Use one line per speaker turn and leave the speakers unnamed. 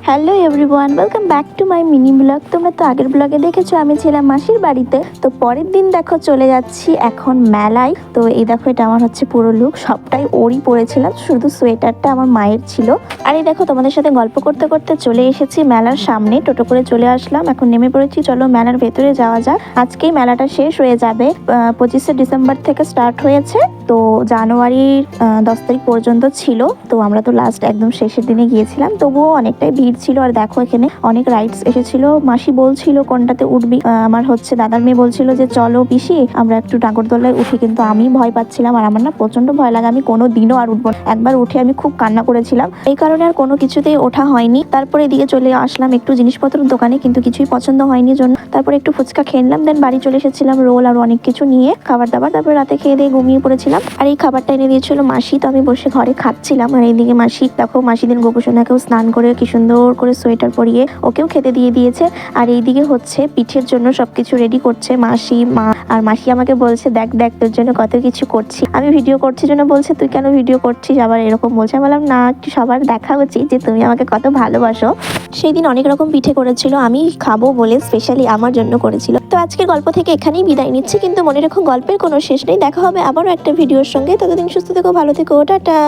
Hello everyone, welcome back to my mini blog. তোমরা তো আগের ব্লগে দেখেছো আমি ছিলাম মাসির বাড়িতে। তো পরের দিন দেখো চলে যাচ্ছি এখন মেলায়। তো এই দেখো এটা আমার হচ্ছে পুরো লুক, সবটাই ওরই পরেছিলাম, শুধু সোয়েটারটা আমার মায়ের ছিল। আর এই দেখো তোমাদের সাথে গল্প করতে করতে চলে এসেছি মেলার সামনে, টোটো করে চলে আসলাম। এখন নেমে পড়েছি, চলো মেলার ভেতরে যাওয়া যাক। আজকেই মেলাটা শেষ হয়ে যাবে, 25শে ডিসেম্বর থেকে স্টার্ট হয়েছে। তো জানুয়ারির 10 তারিখ পর্যন্ত ছিল। তো আমরা তো লাস্ট একদম শেষের দিনে গিয়েছিলাম, তবুও অনেকটাই ভিড় ছিল। আর দেখো এখানে অনেক রাইডস এসেছিল। মাসি বলছিল কোনটাতে উঠবি, আমার হচ্ছে দাদার মেয়ে বলছিল যে চলো পিসি আমরা একটু নাগরদোলায় উঠি, কিন্তু আমি ভয় পাচ্ছিলাম। আর আমার না প্রচন্ড ভয় লাগে, আমি কোনো দিনও আর উঠবো না। একবার উঠে আমি খুব কান্না করেছিলাম, এই কারণে আর কোনো কিছুতেই ওঠা হয়নি। তারপরে এদিকে চলে আসলাম একটু জিনিসপত্র দোকানে, কিন্তু কিছুই পছন্দ হয়নি জন্য তারপরে একটু ফুচকা খেয়ে নিলাম। দেন বাড়ি চলে এসেছিলাম রোল আর অনেক কিছু নিয়ে, খাবার দাবার। তারপরে রাতে খেয়ে দিয়ে ঘুমিয়ে পড়েছিলাম। আর এই খাবারটা এনে দিয়েছিল মাসি, তো আমি বসে ঘরে খাচ্ছিলাম। আর এইদিকে মাসি দেখো, মাসিদের গোপুসোনাকেও স্নান করে কি সুন্দর করে সোয়েটার পরিয়ে ওকেও খেতে দিয়ে দিয়েছে। আর এইদিকে হচ্ছে পিঠের জন্য সবকিছু রেডি করছে মাসি, মা। আর মাসি আমাকে বলছে দেখ দেখ তোর জন্য কত কিছু করছি। আমি ভিডিও করছি জন্য বলছে তুই কেন ভিডিও করছিস, আবার এরকম বলছে। আমি বললাম না, একটু সবার দেখা উচিত যে তুমি আমাকে কত ভালোবাসো। সেই দিন অনেক রকম পিঠে করেছিল, আমি খাবো বলে স্পেশালি আমার জন্য করেছিল। তো আজকের গল্প থেকে এখানেই বিদায় নিচ্ছি, কিন্তু মনে রেখো গল্পের কোনো শেষ নেই। দেখা হবে আবারও একটা ভিডিওর সঙ্গে। ততদিন সুস্থ থেকো, ভালো থেকো, টাটা।